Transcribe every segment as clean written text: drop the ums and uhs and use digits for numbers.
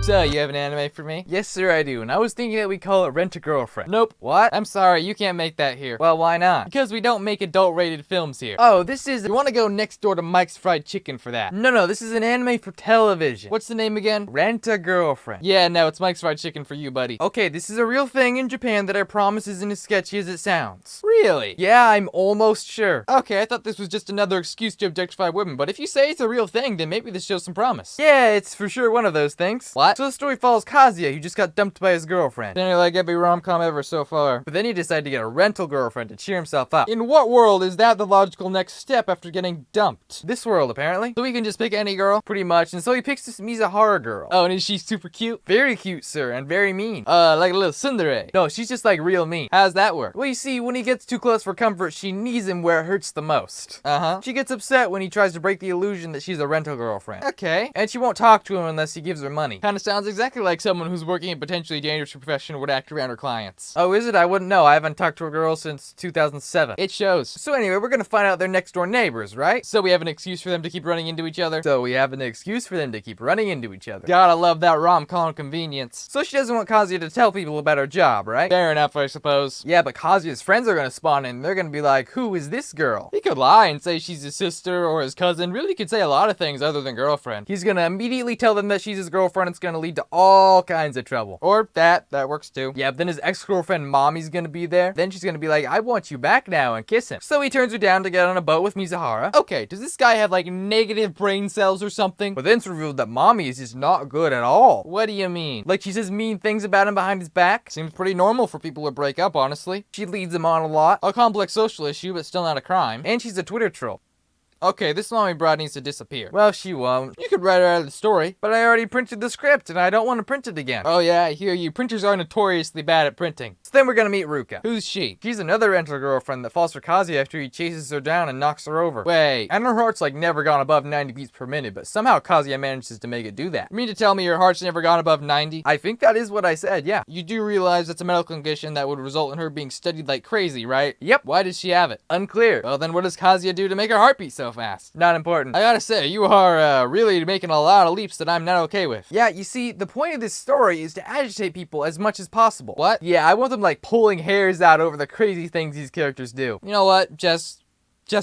So, you have an anime for me? Yes, sir, I do. And I was thinking that we call it Rent-A-Girlfriend. Nope. What? I'm sorry, you can't make that here. Well, why not? Because we don't make adult-rated films here. Oh, this is... You want to go next door to Mike's Fried Chicken for that. No, this is an anime for television. What's the name again? Rent-A-Girlfriend. Yeah, no, it's Mike's Fried Chicken for you, buddy. Okay, this is a real thing in Japan that I promise isn't as sketchy as it sounds. Really? Yeah, I'm almost sure. Okay, I thought this was just another excuse to objectify women, but if you say it's a real thing, then maybe this shows some promise. Yeah, it's for sure one of those things. What? So the story follows Kazuya, who just got dumped by his girlfriend. Then like every rom-com ever so far. But then he decided to get a rental girlfriend to cheer himself up. In what world is that the logical next step after getting dumped? This world, apparently. So he can just pick any girl, pretty much, and so he picks this Mizuhara girl. Oh, and is she super cute? Very cute, sir, and very mean. Like a little tsundere. No, she's just like real mean. How's that work? Well, you see, when he gets too close for comfort, she knees him where it hurts the most. She gets upset when he tries to break the illusion that she's a rental girlfriend. Okay. And she won't talk to him unless he gives her money. Kinda sounds exactly like someone who's working in a potentially dangerous profession would act around her clients. Oh, is it? I wouldn't know. I haven't talked to a girl since 2007. It shows. So anyway, we're gonna find out they're next door neighbors, right? So we have an excuse for them to keep running into each other. Gotta love that rom-com convenience. So she doesn't want Kazuya to tell people about her job, right? Fair enough, I suppose. Yeah, but Kazuya's friends are gonna spawn in. They're gonna be like, who is this girl? He could lie and say she's his sister or his cousin. Really could say a lot of things other than girlfriend. He's gonna immediately tell them that she's his girlfriend. It's gonna lead to all kinds of trouble. Or that works too. Yeah, but then his ex-girlfriend mommy's gonna be there. Then she's gonna be like, I want you back now, and kiss him. So he turns her down to get on a boat with Mizuhara. Okay, does this guy have like negative brain cells or something? But then it's revealed that mommy is just not good at all. What do you mean? Like she says mean things about him behind his back? Seems pretty normal for people to break up, honestly. She leads him on a lot. A complex social issue, but still not a crime. And she's a Twitter troll. Okay, this mommy broad needs to disappear. Well, she won't. You could write her out of the story, but I already printed the script and I don't want to print it again. Oh yeah, I hear you. Printers are notoriously bad at printing. So then we're gonna meet Ruka. Who's she? She's another rental girlfriend that falls for Kazuya after he chases her down and knocks her over. Wait, and her heart's like never gone above 90 beats per minute, but somehow Kazuya manages to make it do that. You mean to tell me your heart's never gone above 90? I think that is what I said, yeah. You do realize it's a medical condition that would result in her being studied like crazy, right? Yep. Why does she have it? Unclear. Well, then what does Kazuya do to make her heart beat so fast? Not important. I gotta say, you are really making a lot of leaps that I'm not okay with. Yeah, you see, the point of this story is to agitate people as much as possible. What? Yeah, I want them like pulling hairs out over the crazy things these characters do. You know what? Just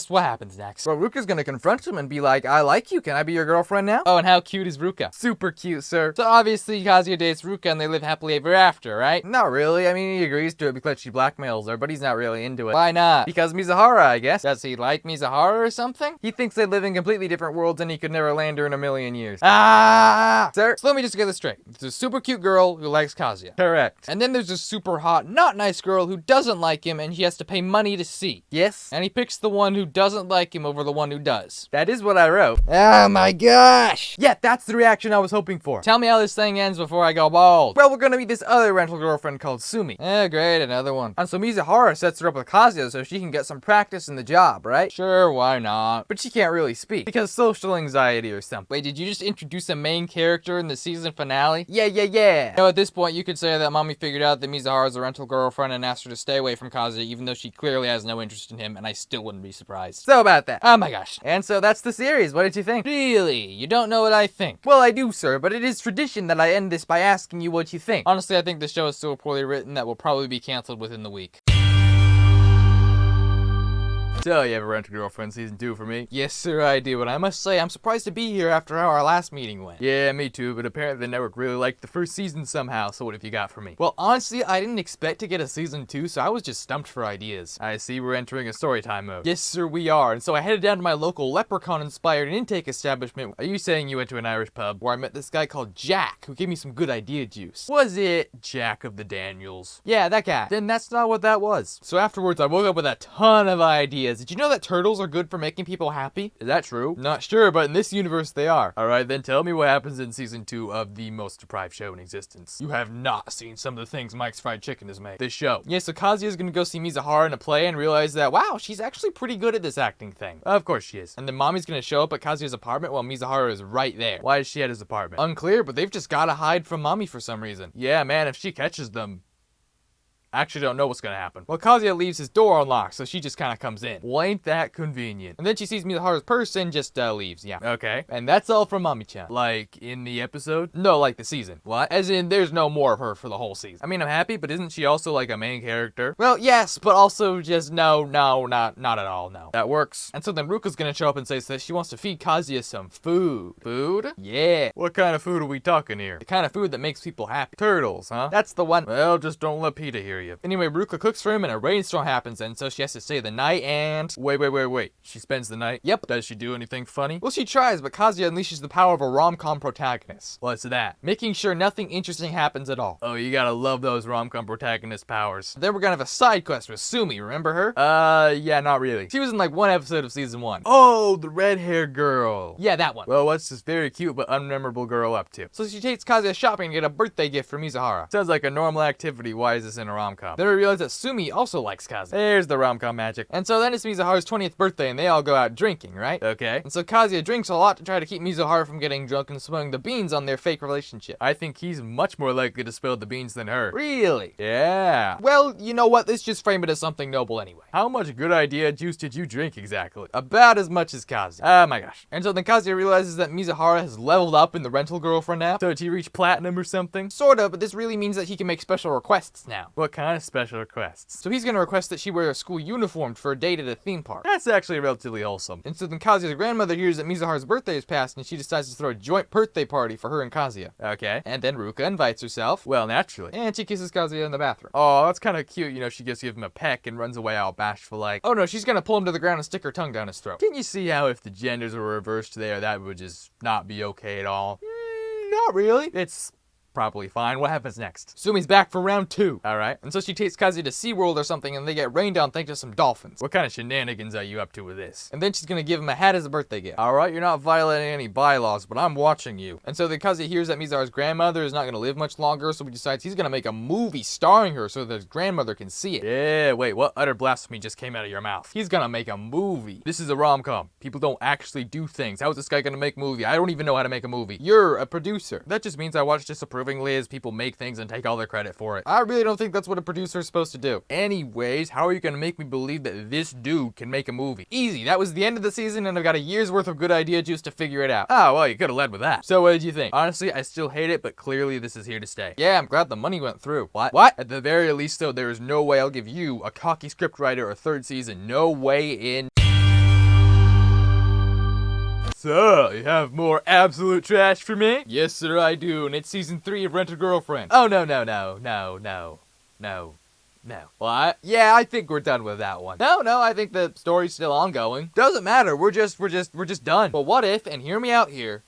what happens next? Well, Ruka's gonna confront him and be like, I like you, can I be your girlfriend now? Oh, and how cute is Ruka? Super cute, sir. So obviously Kazuya dates Ruka and they live happily ever after, right? Not really. I mean, he agrees to it because she blackmails her, but he's not really into it. Why not? Because Mizuhara, I guess. Does he like Mizuhara or something? He thinks they live in completely different worlds and he could never land her in a million years. Ah! Sir, so let me just get this straight. There's a super cute girl who likes Kazuya. Correct. And then there's a super hot, not nice girl who doesn't like him and he has to pay money to see. Yes. And he picks the one who doesn't like him over the one who does. That is what I wrote. Oh my gosh! Yeah, that's the reaction I was hoping for. Tell me how this thing ends before I go bald. Well, we're gonna meet this other rental girlfriend called Sumi. Great, another one. And so Mizuhara sets her up with Kazuya so she can get some practice in the job, right? Sure, why not? But she can't really speak because social anxiety or something. Wait, did you just introduce a main character in the season finale? Yeah. Now at this point, you could say that mommy figured out that Mizuhara's a rental girlfriend and asked her to stay away from Kazuya even though she clearly has no interest in him, and I still wouldn't be surprised. So about that. Oh my gosh. And so that's the series. What did you think? Really? You don't know what I think? Well, I do, sir, but it is tradition that I end this by asking you what you think. Honestly, I think the show is so poorly written that will probably be canceled within the week. So, you have a Rent-A-Girlfriend season 2 for me? Yes, sir, I do, and I must say, I'm surprised to be here after how our last meeting went. Yeah, me too, but apparently the network really liked the first season somehow, so what have you got for me? Well, honestly, I didn't expect to get a season 2, so I was just stumped for ideas. I see we're entering a storytime mode. Yes, sir, we are, and so I headed down to my local leprechaun-inspired intake establishment. Are you saying you went to an Irish pub where I met this guy called Jack, who gave me some good idea juice? Was it Jack of the Daniels? Yeah, that guy. Then that's not what that was. So afterwards, I woke up with a ton of ideas. Did you know that turtles are good for making people happy? Is that true? Not sure, but in this universe they are. Alright, then tell me what happens in season 2 of the most deprived show in existence. You have not seen some of the things Mike's Fried Chicken has made. This show. Yeah, so Kazuya's gonna go see Mizuhara in a play and realize that, wow, she's actually pretty good at this acting thing. Of course she is. And then mommy's gonna show up at Kazuya's apartment while Mizuhara is right there. Why is she at his apartment? Unclear, but they've just gotta hide from mommy for some reason. Yeah, man, if she catches them, Actually don't know what's gonna happen. Well, Kazuya leaves his door unlocked, so she just kind of comes in. Well, ain't that convenient. And then she sees Mizuhara's purse and just leaves. Yeah. Okay. And that's all from Mami-chan. Like, in the episode? No, like the season. What? As in, there's no more of her for the whole season. I mean, I'm happy, but isn't she also like a main character? Well, yes, but also just no, not at all, no. That works. And so then Ruka's gonna show up and say that she wants to feed Kazuya some food. Food? Yeah. What kind of food are we talking here? The kind of food that makes people happy. Turtles, huh? That's the one. Well, just don't let PETA hear you. Anyway, Ruka cooks for him and a rainstorm happens, and so she has to stay the night and... Wait. She spends the night? Yep. Does she do anything funny? Well, she tries, but Kazuya unleashes the power of a rom-com protagonist. What's that? Making sure nothing interesting happens at all. Oh, you gotta love those rom-com protagonist powers. Then we're gonna have a side quest with Sumi, remember her? Yeah, not really. She was in like one episode of season 1. Oh, the red-haired girl. Yeah, that one. Well, what's this very cute but unmemorable girl up to? So she takes Kazuya shopping to get a birthday gift for Mizuhara. Sounds like a normal activity. Why is this in a rom-com? Then we realize that Sumi also likes Kazuya. There's the rom-com magic. And so then it's Mizuhara's 20th birthday and they all go out drinking, right? Okay. And so Kazuya drinks a lot to try to keep Mizuhara from getting drunk and spilling the beans on their fake relationship. I think he's much more likely to spill the beans than her. Really? Yeah. Well, you know what? Let's just frame it as something noble anyway. How much good idea juice did you drink exactly? About as much as Kazuya. Oh my gosh. And so then Kazuya realizes that Mizuhara has leveled up in the rental girlfriend app. So did he reach platinum or something? Sorta, but this really means that he can make special requests now. What kind of special requests? So he's gonna request that she wear a school uniform for a date at a theme park. That's actually relatively wholesome. And so then Kazuya's grandmother hears that Mizuhara's birthday is passed and she decides to throw a joint birthday party for her and Kazuya. Okay. And then Ruka invites herself. Well, naturally. And she kisses Kazuya in the bathroom. Oh, that's kind of cute. You know, she just gives him a peck and runs away all bashful like. Oh no, she's gonna pull him to the ground and stick her tongue down his throat. Can you see how if the genders were reversed there, that would just not be okay at all? Not really. It's probably fine. What happens next? Sumi's back for round 2. Alright. And so she takes Kazuya to SeaWorld or something and they get rained on thanks to some dolphins. What kind of shenanigans are you up to with this? And then she's gonna give him a hat as a birthday gift. Alright, you're not violating any bylaws, but I'm watching you. And so then Kazuya hears that Mizuhara's grandmother is not gonna live much longer, so he decides he's gonna make a movie starring her so that his grandmother can see it. Yeah, wait, what utter blasphemy just came out of your mouth? He's gonna make a movie. This is a rom-com. People don't actually do things. How is this guy gonna make a movie? I don't even know how to make a movie. You're a producer. That just means I watch disapprovingly as people make things and take all their credit for it. I really don't think that's what a producer is supposed to do. Anyways, how are you gonna make me believe that this dude can make a movie? Easy. That was the end of the season and I've got a year's worth of good idea juice to figure it out. Oh, well, you could have led with that. So what did you think? Honestly, I still hate it, but clearly this is here to stay. Yeah, I'm glad the money went through. What? At the very least, though, there is no way I'll give you, a cocky scriptwriter, a 3rd season. No way in... So, you have more absolute trash for me? Yes, sir, I do, and it's season 3 of Rent a Girlfriend. Oh, no. What? Yeah, I think we're done with that one. No, I think the story's still ongoing. Doesn't matter, we're just done. But what if, and hear me out here,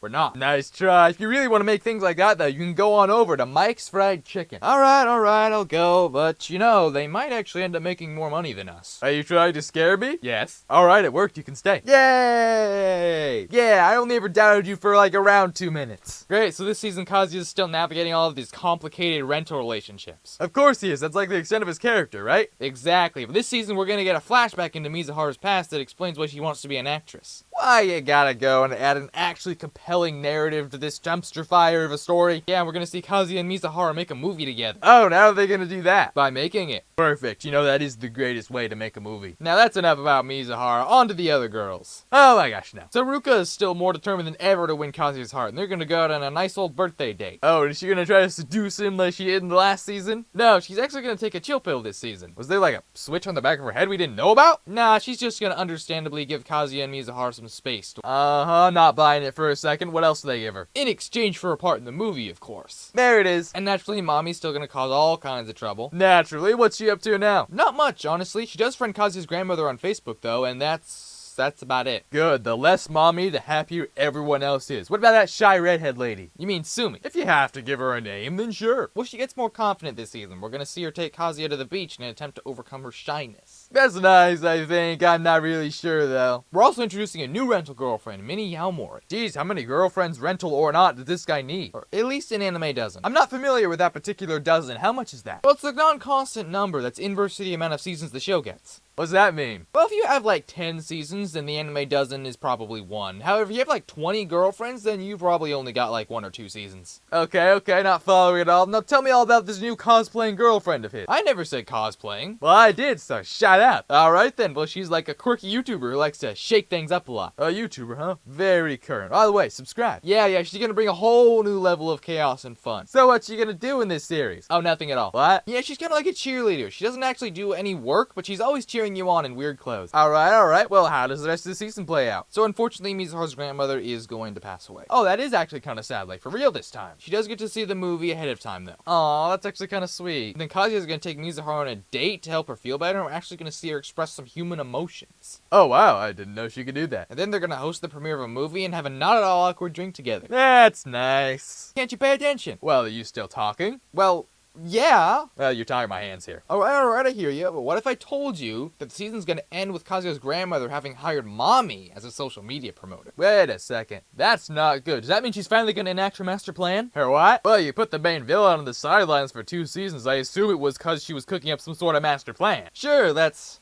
we're not. Nice try. If you really want to make things like that, though, you can go on over to Mike's Fried Chicken. Alright, I'll go, but you know, they might actually end up making more money than us. Are you trying to scare me? Yes. Alright, it worked, you can stay. Yay! Yeah, I only ever doubted you for like around 2 minutes. Great, so this season Kazuya's still navigating all of these complicated rental relationships. Of course he is, that's like the extent of his character, right? Exactly, but this season we're gonna get a flashback into Mizuhara's past that explains why she wants to be an actress. Why you gotta go and add an actually compelling narrative to this dumpster fire of a story? Yeah, we're gonna see Kazuya and Mizuhara make a movie together. Oh, now they're gonna do that? By making it. Perfect, you know that is the greatest way to make a movie. Now that's enough about Mizuhara, on to the other girls. Oh my gosh, no. So Ruka is still more determined than ever to win Kazuya's heart, and they're gonna go out on a nice old birthday date. Oh, is she gonna try to seduce him like she did in the last season? No, she's actually gonna take a chill pill this season. Was there like a switch on the back of her head we didn't know about? Nah, she's just gonna understandably give Kazuya and Mizuhara some space. Not buying it for a second. What else do they give her? In exchange for a part in the movie, of course. There it is. And naturally, Mommy's still gonna cause all kinds of trouble. Naturally, what's she up to now? Not much, honestly. She does friend Kazuya's grandmother on Facebook, though, and that's about it. Good. The less Mommy, the happier everyone else is. What about that shy redhead lady? You mean Sumi? If you have to give her a name, then sure. Well, she gets more confident this season. We're gonna see her take Kazuya to the beach in an attempt to overcome her shyness. That's nice, I think. I'm not really sure, though. We're also introducing a new rental girlfriend, Mini Yaomori. Geez, how many girlfriends, rental or not, does this guy need? Or at least an anime dozen. I'm not familiar with that particular dozen. How much is that? Well, it's a non-constant number that's inverse to the amount of seasons the show gets. What's that mean? Well, if you have like 10 seasons, then the anime dozen is probably 1. However, if you have like 20 girlfriends, then you probably only got like 1 or 2 seasons. Okay, not following at all. Now tell me all about this new cosplaying girlfriend of his. I never said cosplaying. Well, I did, so shut up. Alright then, well she's like a quirky YouTuber who likes to shake things up a lot. A YouTuber, huh? Very current. By the way, subscribe. Yeah, she's gonna bring a whole new level of chaos and fun. So what's she gonna do in this series? Oh, nothing at all. What? Yeah, she's kinda like a cheerleader. She doesn't actually do any work, but she's always cheering you on in weird clothes. Alright. Well, how does the rest of the season play out? So unfortunately, Mizuhara's grandmother is going to pass away. Oh, that is actually kinda sad, like for real this time. She does get to see the movie ahead of time though. Aw, that's actually kinda sweet. And then Kazuya's gonna take Mizuhara on a date to help her feel better, and we're actually gonna see her express some human emotions. Oh wow, I didn't know she could do that. And then they're gonna host the premiere of a movie and have a not at all awkward drink together. That's nice. Can't you pay attention? Well, are you still talking? Well, yeah. Well, you're tying my hands here. Alright, I hear you. But what if I told you that the season's gonna end with Kazuya's grandmother having hired mommy as a social media promoter? Wait a second. That's not good. Does that mean she's finally gonna enact her master plan? Her what? Well, you put the main villain on the sidelines for 2 seasons. I assume it was cause she was cooking up some sort of master plan. Sure, let's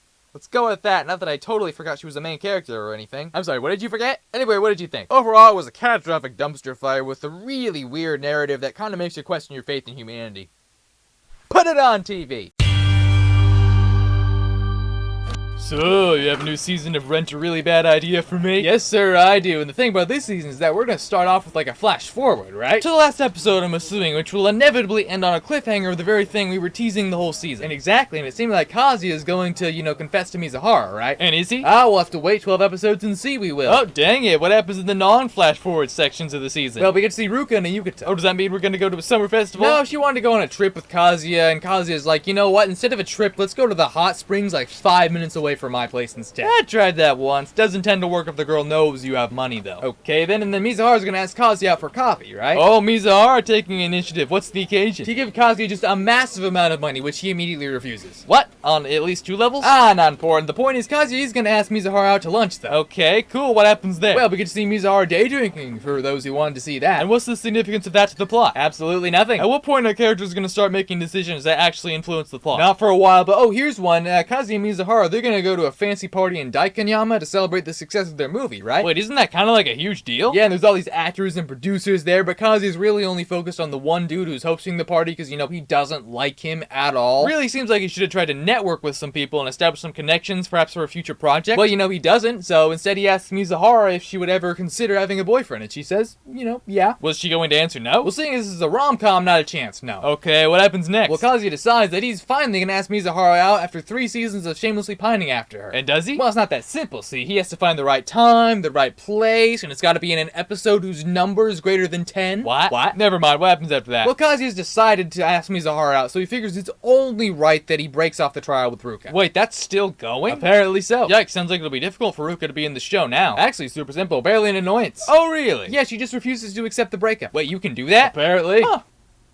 go with that. Not that I totally forgot she was a main character or anything. I'm sorry, what did you forget? Anyway, what did you think? Overall, it was a catastrophic dumpster fire with a really weird narrative that kind of makes you question your faith in humanity. Put it on TV! So, you have a new season of Rent a Really Bad Idea for me? Yes, sir, I do. And the thing about this season is that we're gonna start off with like a flash forward, right? To the last episode, I'm assuming, which will inevitably end on a cliffhanger of the very thing we were teasing the whole season. And exactly, and it seemed like Kazuya is going to, confess to Mizuhara, right? And is he? We'll have to wait 12 episodes and see, we will. Oh, dang it, what happens in the non-flash forward sections of the season? Well, we get to see Ruka and a Yukata. Oh, does that mean we're gonna go to a summer festival? No, she wanted to go on a trip with Kazuya, and Kazuya's like, you know what, instead of a trip, let's go to the hot springs like 5 minutes away from my place instead. I tried that once. Doesn't tend to work if the girl knows you have money, though. Okay, then, and then Mizuhara's gonna ask Kazuya out for coffee, right? Oh, Mizuhara taking initiative. What's the occasion? She gives Kazuya just a massive amount of money, which he immediately refuses. What? On at least 2 levels? Not important. The point is Kazuya is gonna ask Mizuhara out to lunch, though. Okay, cool. What happens there? Well, we get to see Mizuhara day drinking, for those who wanted to see that. And what's the significance of that to the plot? Absolutely nothing. At what point are characters gonna start making decisions that actually influence the plot? Not for a while, but oh, here's one. Kazuya and Mizuhara, they're gonna go to a fancy party in Daikanyama to celebrate the success of their movie, right? Wait, isn't that kind of like a huge deal? Yeah, and there's all these actors and producers there, but Kazuya's really only focused on the one dude who's hosting the party because, he doesn't like him at all. Really seems like he should have tried to network with some people and establish some connections, perhaps for a future project. Well, he doesn't, so instead he asks Mizuhara if she would ever consider having a boyfriend, and she says, yeah. Was she going to answer no? Well, seeing as this is a rom-com, not a chance, no. Okay, what happens next? Well, Kazuya decides that he's finally gonna ask Mizuhara out after 3 seasons of shamelessly pining after her. And does he? Well, it's not that simple, see. He has to find the right time, the right place, and it's gotta be in an episode whose number is greater than 10. What? Never mind, what happens after that? Well, Kazuya's decided to ask Mizuhara out, so he figures it's only right that he breaks off the trial with Ruka. Wait, that's still going? Apparently so. Yikes, sounds like it'll be difficult for Ruka to be in the show now. Actually, super simple, barely an annoyance. Oh, really? Yeah, she just refuses to accept the breakup. Wait, you can do that? Apparently. Huh.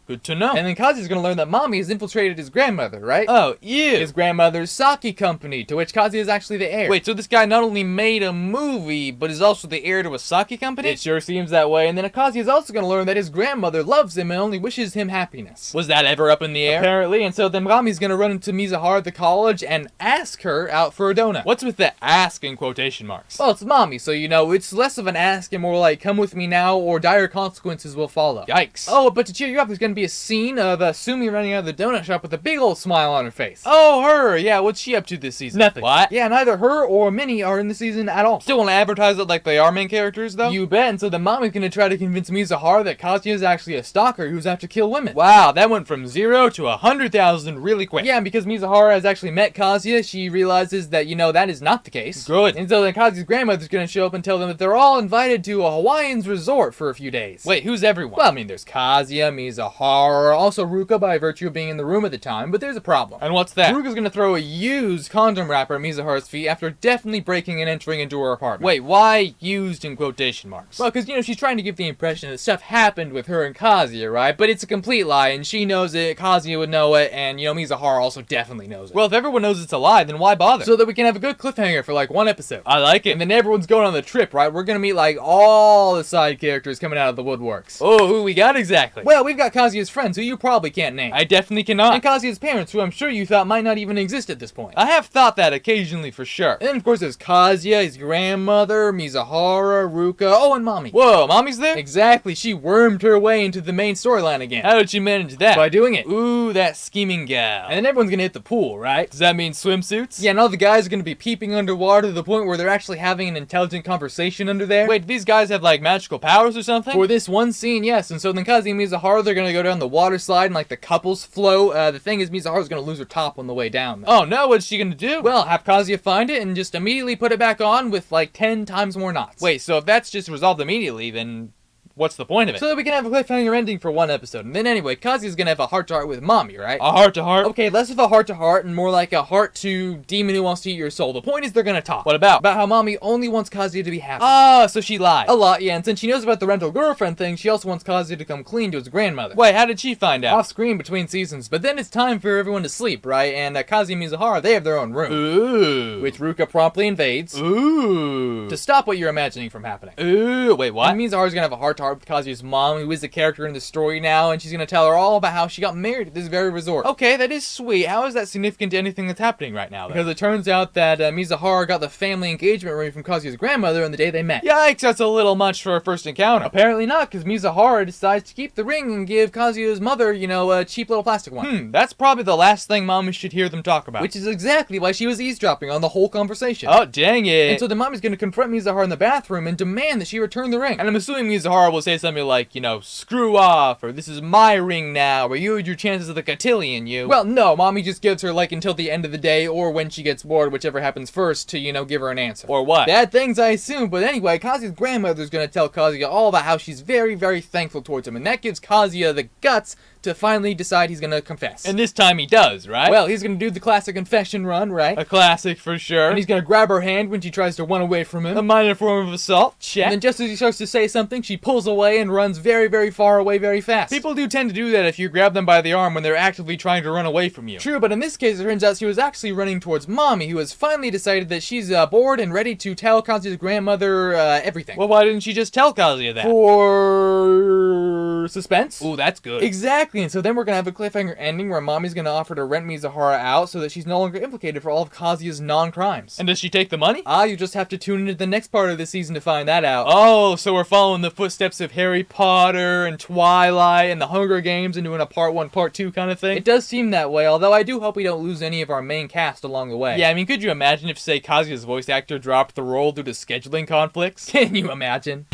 Good to know. And then Kazuya's gonna learn that Mommy has infiltrated his grandmother, right? Oh, ew. His grandmother's sake company, to which Kazuya is actually the heir. Wait, so this guy not only made a movie, but is also the heir to a sake company? It sure seems that way. And then Kazuya's also gonna learn that his grandmother loves him and only wishes him happiness. Was that ever up in the air? Apparently, and so then Mommy's gonna run into Mizuhara at the college and ask her out for a donut. What's with the ask in quotation marks? Well, it's Mommy, so it's less of an ask and more like, come with me now or dire consequences will follow. Yikes. Oh, but to cheer you up, there's gonna be a scene of Sumi running out of the donut shop with a big old smile on her face. Oh, her! Yeah, what's she up to this season? Nothing. What? Yeah, neither her or Minnie are in the season at all. Still want to advertise it like they are main characters, though? You bet, and so the Mommy's gonna try to convince Mizuhara that Kazuya is actually a stalker who's out to kill women. Wow, that went from 0 to 100,000 really quick. Yeah, and because Mizuhara has actually met Kazuya, she realizes that, that is not the case. Good. And so then Kazuya's grandmother's gonna show up and tell them that they're all invited to a Hawaiian's resort for a few days. Wait, who's everyone? Well, there's Kazuya, Mizuhara, also Ruka by virtue of being in the room at the time, but there's a problem. And what's that? Ruka's gonna throw a used condom wrapper at Mizuhara's feet after definitely breaking and entering into her apartment. Wait, why used in quotation marks? Well, because, she's trying to give the impression that stuff happened with her and Kazuya, right? But it's a complete lie, and she knows it, Kazuya would know it, and, Mizuhara also definitely knows it. Well, if everyone knows it's a lie, then why bother? So that we can have a good cliffhanger for, 1 episode. I like it. And then everyone's going on the trip, right? We're gonna meet, all the side characters coming out of the woodworks. Oh, who we got exactly? Well, we've got Kazuya Kazuya's friends, who you probably can't name. I definitely cannot. And Kazuya's parents, who I'm sure you thought might not even exist at this point. I have thought that occasionally for sure. And then of course there's Kazuya, his grandmother, Mizuhara, Ruka, oh, and Mommy. Whoa, Mommy's there? Exactly, she wormed her way into the main storyline again. How did she manage that? By doing it. Ooh, that scheming gal. And then everyone's gonna hit the pool, right? Does that mean swimsuits? Yeah, and all the guys are gonna be peeping underwater to the point where they're actually having an intelligent conversation under there. Wait, do these guys have like magical powers or something? For this one scene, yes. And so then Kazuya and Mizuhara, they're gonna go down the water slide and like the couples flow. The thing is, Mizuhara's gonna lose her top on the way down, though. Oh no, what's she gonna do? Well, have Kazuya find it and just immediately put it back on with like 10 times more knots. Wait, so if that's just resolved immediately, then what's the point of it? So that we can have a cliffhanger ending for one episode. And then anyway, Kazuya's gonna have a heart-to-heart with Mommy, right? A heart-to-heart? Okay, less of a heart-to-heart and more like a heart-to-demon who wants to eat your soul. The point is they're gonna talk. What about? About how Mommy only wants Kazuya to be happy. Ah, so she lied. A lot, yeah, and since she knows about the rental girlfriend thing, she also wants Kazuya to come clean to his grandmother. Wait, how did she find out? Off-screen between seasons. But then it's time for everyone to sleep, right? And Kazuya and Mizuhara, they have their own room. Ooh. Which Ruka promptly invades. Ooh. To stop what you're imagining from happening. Ooh, wait, what? And Mizuhara's gonna have a heart-to-heart with Kazuya's mom, who is the character in the story now, and she's gonna tell her all about how she got married at this very resort. Okay, that is sweet. How is that significant to anything that's happening right now, though? Because it turns out that Mizuhara got the family engagement ring from Kazuya's grandmother on the day they met. Yikes, that's a little much for a first encounter. Apparently not, because Mizuhara decides to keep the ring and give Kazuya's mother, you know, a cheap little plastic one. That's probably the last thing Mommy should hear them talk about. Which is exactly why she was eavesdropping on the whole conversation. Oh, dang it. And so then Mommy's gonna confront Mizuhara in the bathroom and demand that she return the ring. And I'm assuming Mizuhara will say something like, you know, screw off, or this is my ring now, or you had your chances of the cotillion, you. Well, no, Mommy just gives her, like, until the end of the day, or when she gets bored, whichever happens first, to, you know, give her an answer. Or what? Bad things, I assume, but anyway, Kazuya's grandmother's gonna tell Kazuya all about how she's very, very thankful towards him, and that gives Kazuya the guts to finally decide he's gonna confess. And this time he does, right? Well, he's gonna do the classic confession run, right? A classic for sure. And he's gonna grab her hand when she tries to run away from him. A minor form of assault, check. And then just as he starts to say something, she pulls away and runs very, very far away very fast. People do tend to do that if you grab them by the arm when they're actively trying to run away from you. True, but in this case, it turns out she was actually running towards Mommy, who has finally decided that she's bored and ready to tell Kazuya's grandmother everything. Well, why didn't she just tell Kazuya that? For suspense? Ooh, that's good. Exactly, and so then we're gonna have a cliffhanger ending where Mommy's gonna offer to rent Mizuhara out so that she's no longer implicated for all of Kazuya's non-crimes. And does she take the money? Ah, you just have to tune into the next part of the season to find that out. Oh, so we're following the footsteps of Harry Potter and Twilight and the Hunger Games and doing a part 1, part 2 kind of thing? It does seem that way, although I do hope we don't lose any of our main cast along the way. Yeah, I mean, could you imagine if, say, Kazuya's voice actor dropped the role due to scheduling conflicts? Can you imagine?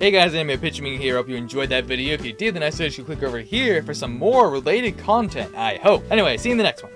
Hey guys, Anime Pitching Me here. Hope you enjoyed that video. If you did, then I suggest you click over here for some more related content, I hope. Anyway, see you in the next one.